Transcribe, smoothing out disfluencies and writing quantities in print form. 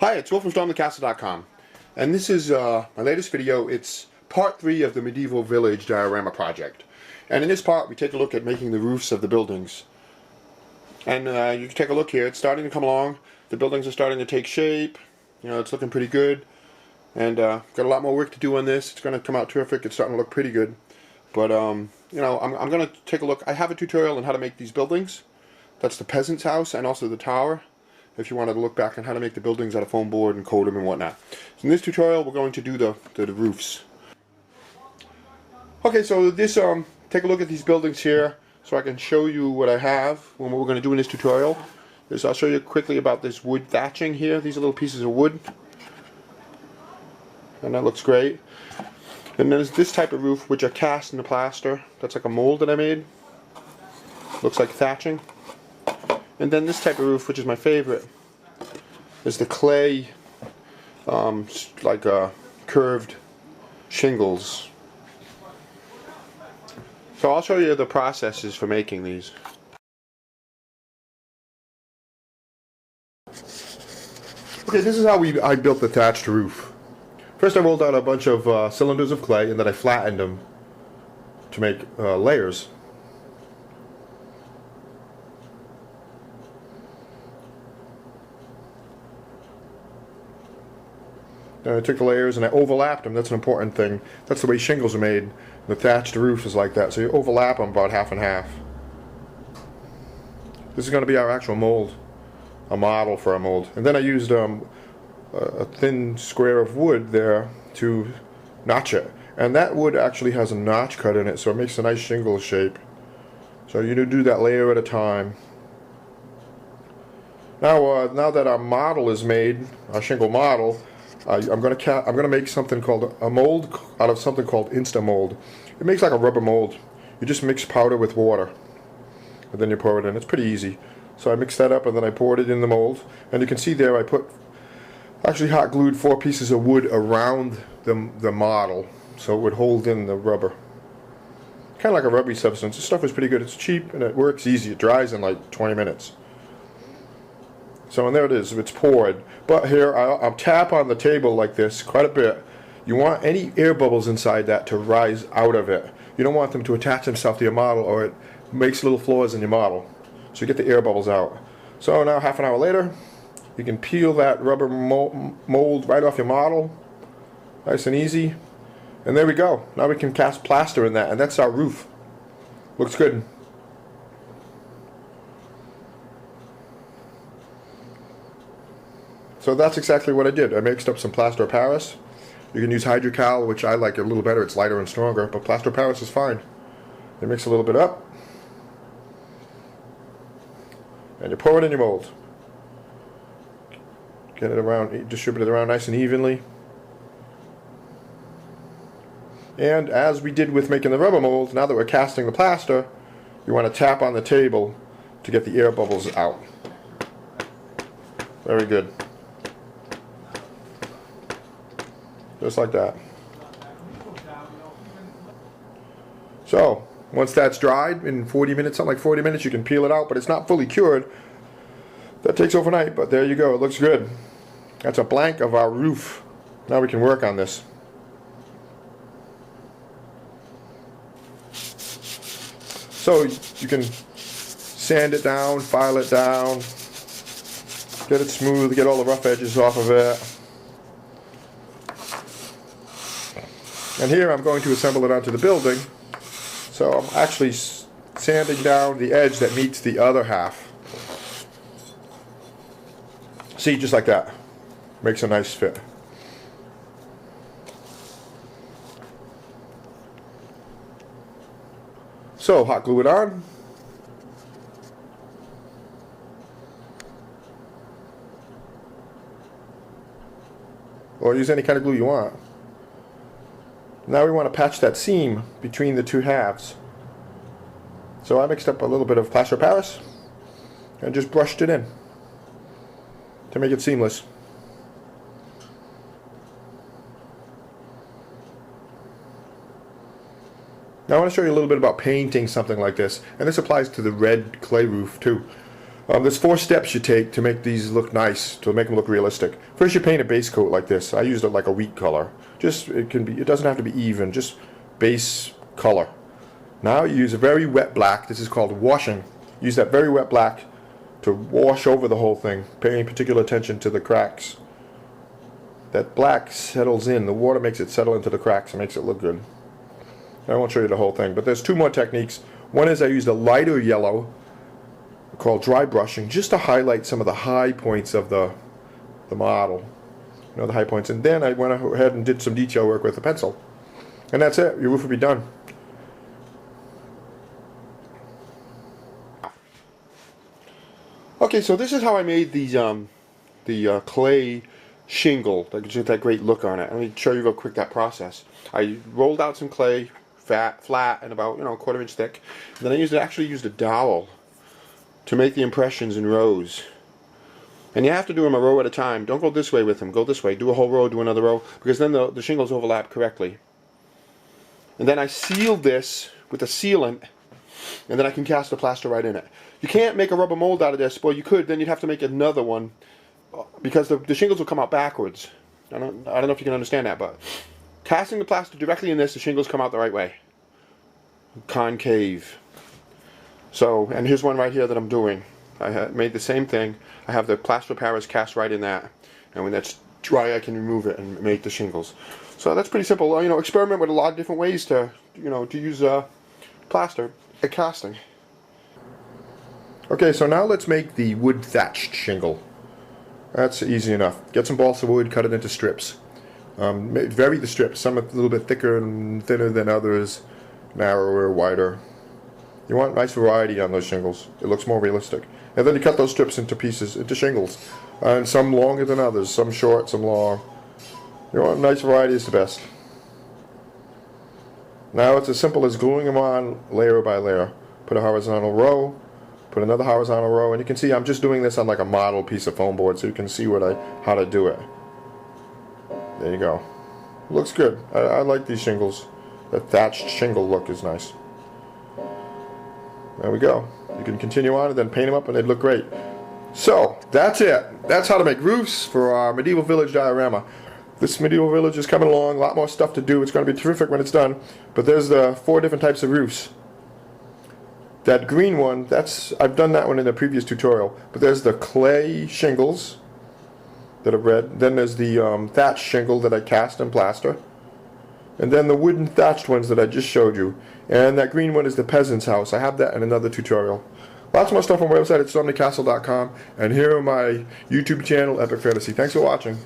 Hi, it's Will from StormTheCastle.com, and this is my latest video. It's part 3 of the Medieval Village Diorama project. And in this part we take a look at making the roofs of the buildings. And you can take a look here, it's starting to come along. The buildings are starting to take shape, you know, it's looking pretty good. And got a lot more work to do on this. It's going to come out terrific, it's starting to look pretty good. But you know, I'm going to take a look. I have a tutorial on how to make these buildings. That's the peasant's house and also the tower, if you wanted to look back on how to make the buildings out of foam board and coat them and whatnot. So in this tutorial we're going to do the roofs. Okay, so this take a look at these buildings here so I can show you what I have. What we're going to do in this tutorial is I'll show you quickly about this wood thatching here. These are little pieces of wood, and that looks great. And there's this type of roof which are cast in the plaster. That's like a mold that I made. Looks like thatching. And then this type of roof, which is my favorite, is the clay, curved shingles. So I'll show you the processes for making these. Okay, this is how I built the thatched roof. First I rolled out a bunch of cylinders of clay, and then I flattened them to make layers. I took the layers and I overlapped them. That's an important thing. That's the way shingles are made. The thatched roof is like that. So you overlap them about half and half. This is going to be our actual mold, a model for our mold. And then I used a thin square of wood there to notch it. And that wood actually has a notch cut in it, so it makes a nice shingle shape. So you do that layer at a time. Now that our model is made, our shingle model, I'm gonna make something called a mold out of something called Insta mold. It makes like a rubber mold. You just mix powder with water, and then you pour it in. It's pretty easy. So I mixed that up, and then I poured it in the mold. And you can see there I actually hot glued 4 pieces of wood around the model, so it would hold in the rubber. Kind of like a rubbery substance. This stuff is pretty good. It's cheap and it works easy. It dries in like 20 minutes. So, and there it is, it's poured. But here, I'll tap on the table like this quite a bit. You want any air bubbles inside that to rise out of it. You don't want them to attach themselves to your model, or it makes little flaws in your model. So you get the air bubbles out. So now, half an hour later, you can peel that rubber mold right off your model. Nice and easy. And there we go. Now we can cast plaster in that, and that's our roof. Looks good. So that's exactly what I did. I mixed up some plaster of Paris. You can use hydrocal, which I like a little better. It's lighter and stronger, but plaster of Paris is fine. You mix a little bit up, and you pour it in your mold. Get it around, distribute it around nice and evenly. And as we did with making the rubber mold, now that we're casting the plaster, you want to tap on the table to get the air bubbles out. Very good. Just like that. So, once that's dried, in 40 minutes, something like 40 minutes, you can peel it out, but it's not fully cured. That takes overnight, but there you go, it looks good. That's a blank of our roof. Now we can work on this. So, you can sand it down, file it down, get it smooth, get all the rough edges off of it. And here I'm going to assemble it onto the building. So I'm actually sanding down the edge that meets the other half. See, just like that. Makes a nice fit. So hot glue it on. Or use any kind of glue you want. Now we want to patch that seam between the two halves. So I mixed up a little bit of plaster of Paris and just brushed it in to make it seamless. Now I want to show you a little bit about painting something like this, and this applies to the red clay roof too. There's 4 steps you take to make these look nice, to make them look realistic. First, you paint a base coat like this. I used it like a wheat color. It doesn't have to be even, just base color. Now you use a very wet black. This is called washing. Use that very wet black to wash over the whole thing, paying particular attention to the cracks. That black settles in. The water makes it settle into the cracks and makes it look good. I won't show you the whole thing, but there's 2 more techniques. One is I used a lighter yellow called dry brushing, just to highlight some of the high points of the model. You know, the high points. And then I went ahead and did some detail work with a pencil. And that's it. Your roof will be done. Okay, so this is how I made these the clay shingle that gives you that great look on it. Let me show you real quick that process. I rolled out some clay, flat, and about, you know, a 1/4 inch thick. And then I actually used a dowel to make the impressions in rows. And you have to do them a row at a time. Don't go this way with them. Go this way. Do a whole row, do another row, because then the shingles overlap correctly. And then I sealed this with a sealant, and then I can cast the plaster right in it. You can't make a rubber mold out of this. Well, you could. Then you'd have to make another one, because the shingles will come out backwards. I don't know if you can understand that, but casting the plaster directly in this, the shingles come out the right way. Concave. So, and here's one right here that I'm doing. I made the same thing. I have the plaster of Paris cast right in that, and when that's dry, I can remove it and make the shingles. So that's pretty simple. You know, experiment with a lot of different ways to, you know, to use plaster at casting. Okay, so now let's make the wood thatched shingle. That's easy enough. Get some balsa wood, cut it into strips. Vary the strips. Some are a little bit thicker and thinner than others, narrower, wider. You want nice variety on those shingles. It looks more realistic. And then you cut those strips into pieces, into shingles. And some longer than others, some short, some long. You want nice variety is the best. Now it's as simple as gluing them on layer by layer. Put a horizontal row, put another horizontal row, and you can see I'm just doing this on like a model piece of foam board so you can see how to do it. There you go. Looks good. I like these shingles. The thatched shingle look is nice. There we go. You can continue on and then paint them up and they'd look great. So, that's it. That's how to make roofs for our Medieval Village Diorama. This Medieval Village is coming along, a lot more stuff to do. It's going to be terrific when it's done. But there's the 4 different types of roofs. That green one, I've done that one in the previous tutorial. But there's the clay shingles that are red. Then there's the thatched shingle that I cast and plaster. And then the wooden thatched ones that I just showed you. And that green one is the peasant's house. I have that in another tutorial. Lots more stuff on my website at stormthecastle.com. And here on my YouTube channel, Epic Fantasy. Thanks for watching.